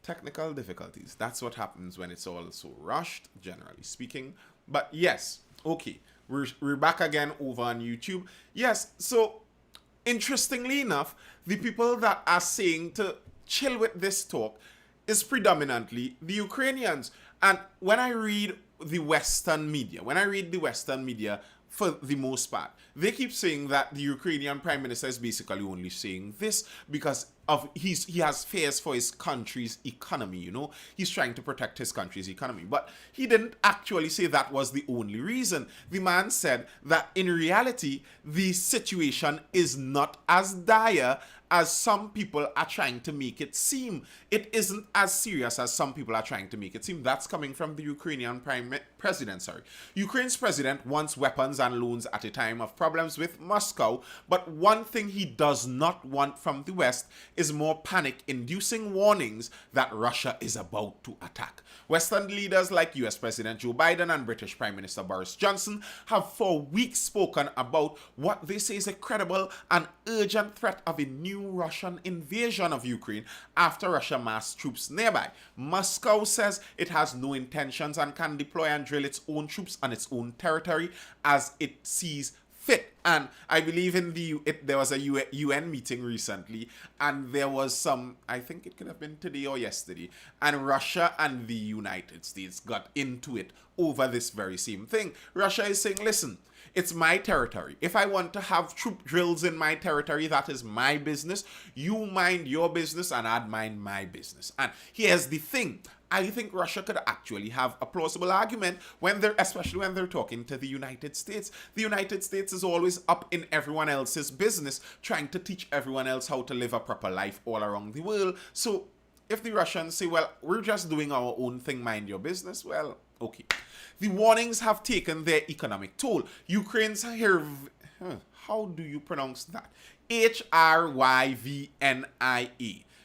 Technical difficulties. That's what happens when it's all so rushed, generally speaking. But yes, okay. We're back again over on YouTube. Yes, so interestingly enough, the people that are saying to chill with this talk is predominantly the Ukrainians. And when I read the Western media, for the most part, they keep saying that the Ukrainian prime minister is basically only saying this because of he has fears for his country's economy, you know. He's trying to protect his country's economy. But he didn't actually say that was the only reason. The man said that in reality, the situation is not as dire as some people are trying to make it seem. It isn't as serious as some people are trying to make it seem. That's coming from the Ukrainian president. Ukraine's president wants weapons and loans at a time of problems with Moscow, but one thing he does not want from the West is more panic-inducing warnings that Russia is about to attack. Western leaders like US President Joe Biden and British Prime Minister Boris Johnson have for weeks spoken about what they say is a credible and urgent threat of a new Russian invasion of Ukraine after Russia massed troops nearby. Moscow says it has no intentions and can deploy and drill its own troops on its own territory as it sees fit. And I believe there was a UN meeting recently, and there was some, I think it could have been today or yesterday, and Russia and the United States got into it over this very same thing. Russia is saying, listen, it's my territory. If I want to have troop drills in my territory, that is my business. You mind your business and I'd mind my business. And here's the thing. I think Russia could actually have a plausible argument especially when they're talking to the United States. The United States is always up in everyone else's business, trying to teach everyone else how to live a proper life all around the world. So if the Russians say, well, we're just doing our own thing, mind your business, well, okay. The warnings have taken their economic toll. Ukraine's how do you pronounce that? Hryvnia.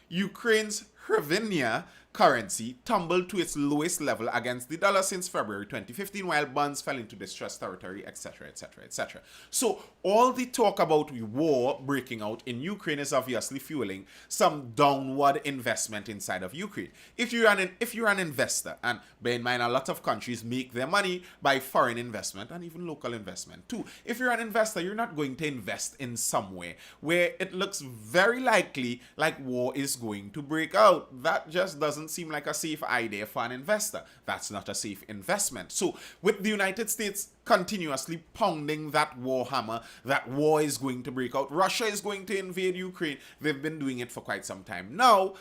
Ukraine's hryvnia currency tumbled to its lowest level against the dollar since February 2015, while bonds fell into distressed territory, etc., etc., etc. So all the talk about war breaking out in Ukraine is obviously fueling some downward investment inside of Ukraine. If you're an investor, and bear in mind a lot of countries make their money by foreign investment and even local investment too. If you're an investor, you're not going to invest in somewhere where it looks very likely like war is going to break out. That just doesn't seem like a safe idea for an investor. That's not a safe investment. So with the United States continuously pounding that war hammer, that war is going to break out, Russia is going to invade Ukraine. They've been doing it for quite some time now.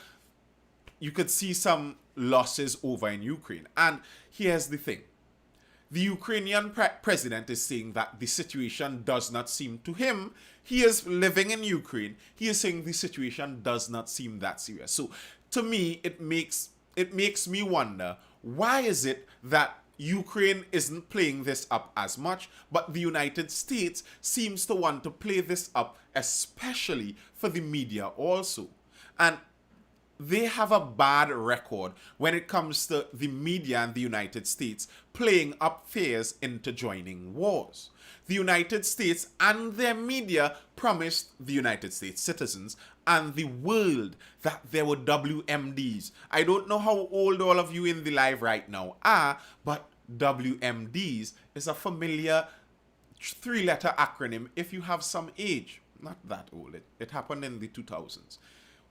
You could see some losses over in Ukraine. And here's the thing. The Ukrainian president is saying that the situation does not seem to him. He is living in Ukraine. He is saying the situation does not seem that serious. So to me, it makes me wonder, why is it that Ukraine isn't playing this up as much, but the United States seems to want to play this up, especially for the media also. And they have a bad record when it comes to the media and the United States playing up fears into joining wars. The United States and their media promised the United States citizens and the world that there were WMDs. I don't know how old all of you in the live right now are, but WMDs is a familiar three-letter acronym if you have some age. Not that old. It happened in the 2000s.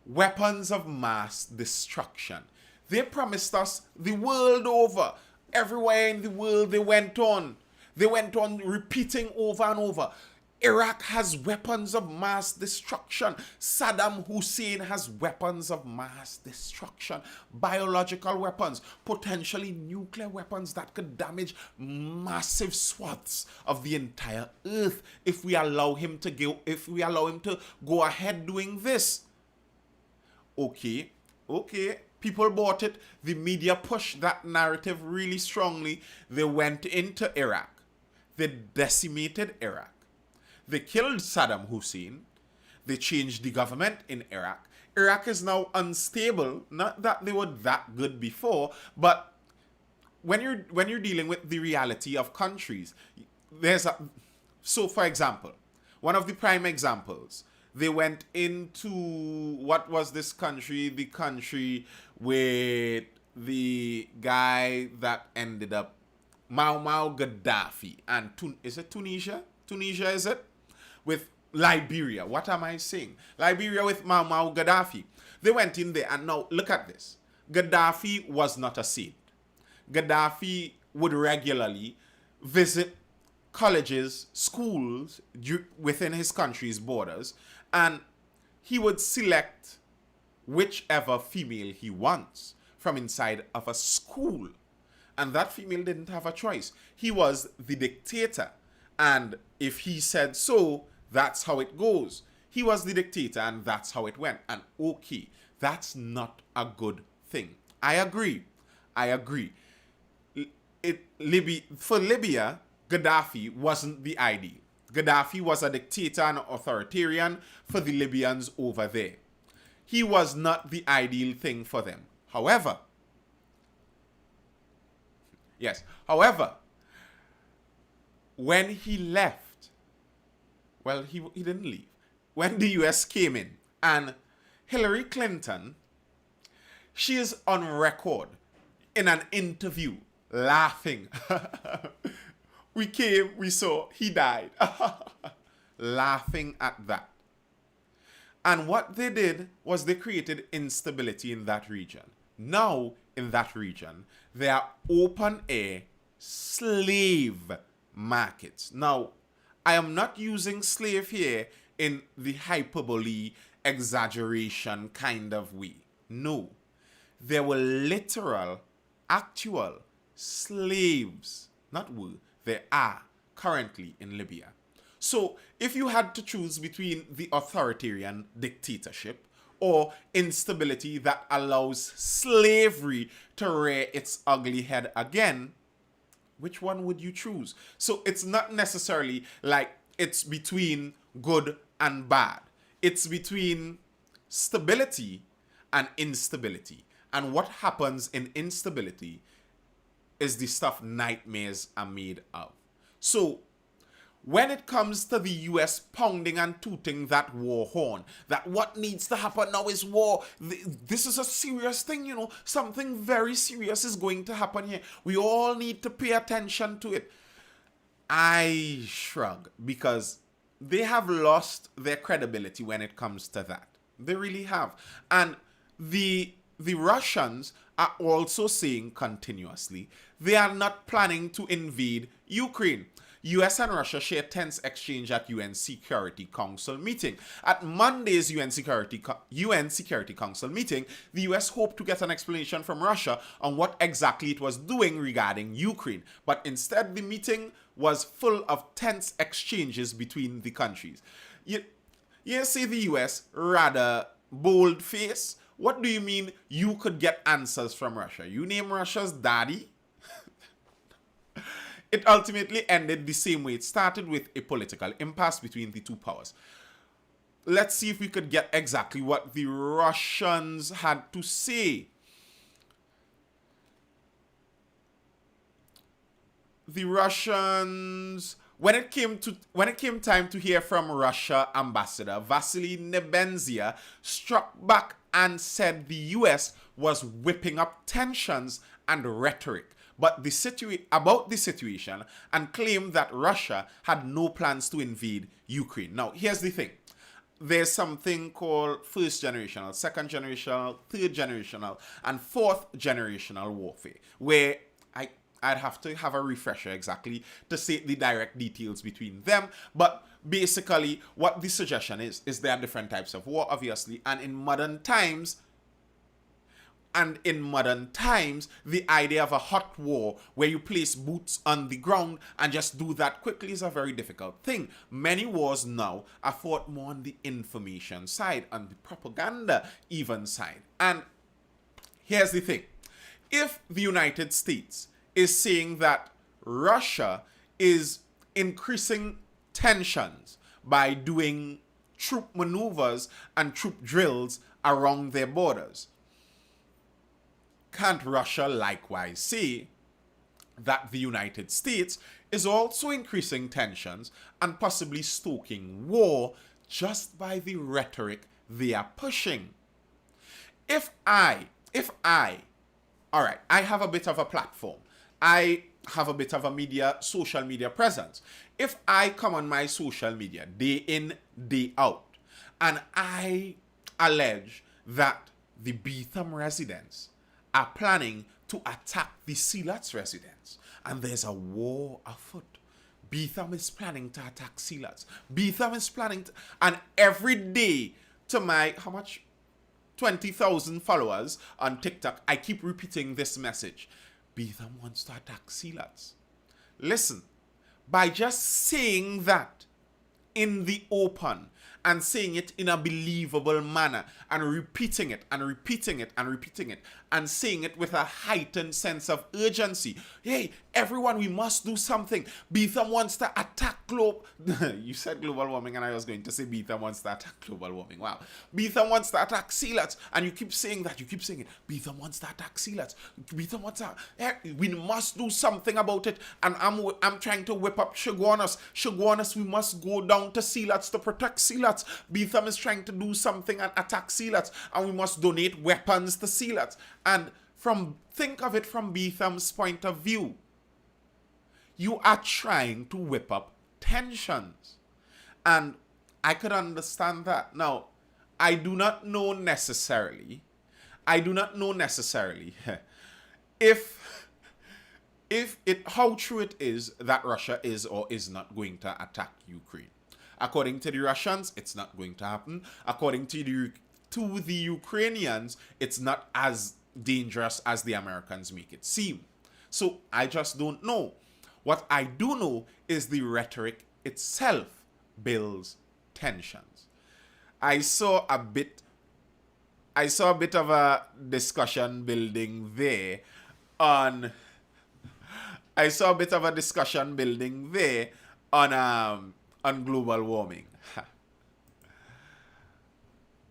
Weapons of mass destruction. They promised us the world over. Everywhere in the world they went on repeating over and over. Iraq has weapons of mass destruction. Saddam Hussein has weapons of mass destruction. Biological weapons, potentially nuclear weapons that could damage massive swaths of the entire earth if we allow him to go ahead doing this. Okay, people bought it. The media pushed that narrative really strongly. They went into Iraq. They decimated Iraq. They killed Saddam Hussein. They changed the government in Iraq. Iraq is now unstable. Not that they were that good before, but when you're dealing with the reality of countries, so for example, one of the prime examples, They went into, what was this country? The country with the guy that ended up, Muammar Gaddafi. And is it Tunisia? Tunisia, is it? With Liberia. What am I saying? Liberia with Muammar Gaddafi. They went in there, and now look at this. Gaddafi was not a saint. Gaddafi would regularly visit colleges, schools within his country's borders, and he would select whichever female he wants from inside of a school. And that female didn't have a choice. He was the dictator. And if he said so, that's how it goes. He was the dictator, and that's how it went. And okay, that's not a good thing. I agree. For Libya, Gaddafi wasn't the ideal. Gaddafi was a dictator and authoritarian for the Libyans over there. He was not the ideal thing for them. However, when he left, well, he didn't leave. When the US came in, and Hillary Clinton, she is on record in an interview laughing. We came, we saw, he died. Laughing at that. And what they did was they created instability in that region. Now, in that region, there are open air slave markets. Now, I am not using slave here in the hyperbole, exaggeration kind of way. No. There were literal, actual slaves, not were, there are currently in Libya. So if you had to choose between the authoritarian dictatorship or instability that allows slavery to rear its ugly head again, which one would you choose? So it's not necessarily like it's between good and bad. It's between stability and instability. And what happens in instability is the stuff nightmares are made of. So when it comes to the US pounding and tooting that war horn, that what needs to happen now is war, this is a serious thing, you know, something very serious is going to happen here. We all need to pay attention to it. I shrug, because they have lost their credibility when it comes to that. They really have. And the Russians are also saying continuously they are not planning to invade Ukraine. US and Russia share tense exchange at UN Security Council meeting. At Monday's UN Security Council meeting, the US hoped to get an explanation from Russia on what exactly it was doing regarding Ukraine. But instead, the meeting was full of tense exchanges between the countries. You see the US rather bold face. What do you mean you could get answers from Russia? You name Russia's daddy? It ultimately ended the same way it started, with a political impasse between the two powers. Let's see if we could get exactly what the Russians had to say. The Russians, when it came time to hear from Russia ambassador Vasily Nebenzia, struck back and said the US was whipping up tensions and rhetoric about the situation, and claimed that Russia had no plans to invade Ukraine. Now, here's the thing. There's something called first generational, second generational, third generational, and fourth generational warfare, where I'd have to have a refresher exactly to say the direct details between them. But basically, what the suggestion is there are different types of war, obviously, and in modern times, the idea of a hot war where you place boots on the ground and just do that quickly is a very difficult thing. Many wars now are fought more on the information side, on the propaganda even side. And here's the thing. If the United States is saying that Russia is increasing tensions by doing troop maneuvers and troop drills around their borders, can't Russia likewise say that the United States is also increasing tensions and possibly stoking war just by the rhetoric they are pushing. If I, all right, I have a bit of a platform. I have a bit of a social media presence. If I come on my social media day in, day out, and I allege that the Beetham residents are planning to attack the Sealats residents, and there's a war afoot. Beetham is planning to attack Sealats. Beetham is planning to, and every day to my, how much? 20,000 followers on TikTok, I keep repeating this message. Beetham wants to attack Sealats. Listen, by just saying that in the open and saying it in a believable manner and repeating it and repeating it and repeating it and saying it with a heightened sense of urgency. Hey, everyone, we must do something. Beetham wants to attack global... You said global warming and I was going to say Beetham wants to attack global warming. Wow. Beetham wants to attack Sealats, and you keep saying that. You keep saying it. Beetham wants to attack Sealats. Beetham wants to... We must do something about it. And I'm trying to whip up Shagwanas. Shagwanas, we must go down to Sealats to protect Sealats. Beetham is trying to do something and attack Sealats, and we must donate weapons to Sealats. And think of it from Beetham's point of view. You are trying to whip up tensions. And I could understand that. Now, I do not know necessarily if how true it is that Russia is or is not going to attack Ukraine. According to the Russians, it's not going to happen. According to the Ukrainians, it's not as dangerous as the Americans make it seem. So I just don't know. What I do know is the rhetoric itself builds tensions. I saw a bit of a discussion building there on global warming.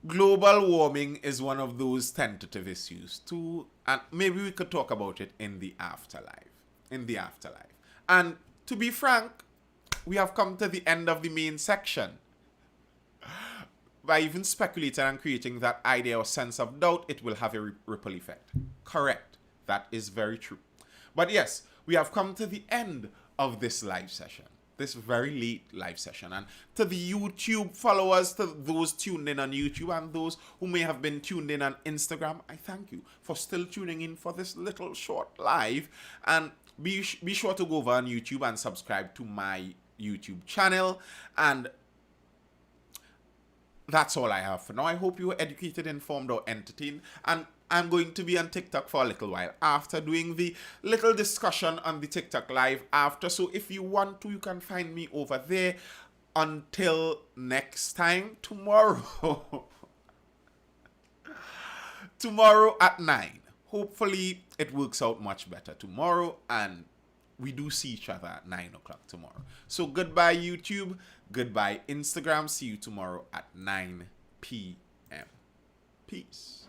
Global warming is one of those tentative issues too, and maybe we could talk about it in the afterlife. And to be frank, we have come to the end of the main section. By even speculating and creating that idea or sense of doubt, it will have a ripple effect. Correct. That is very true. But yes, we have come to the end of this live session. This very late live session. And to the YouTube followers, to those tuned in on YouTube and those who may have been tuned in on Instagram, I thank you for still tuning in for this little short live. And be sure to go over on YouTube and subscribe to my YouTube channel. And that's all I have for now. I hope you were educated, informed, or entertained. And I'm going to be on TikTok for a little while after doing the little discussion on the TikTok live after. So if you want to, you can find me over there. Until next time, tomorrow. Tomorrow at 9. Hopefully it works out much better tomorrow and we do see each other at 9 o'clock tomorrow. So goodbye YouTube, goodbye Instagram. See you tomorrow at 9 p.m. Peace.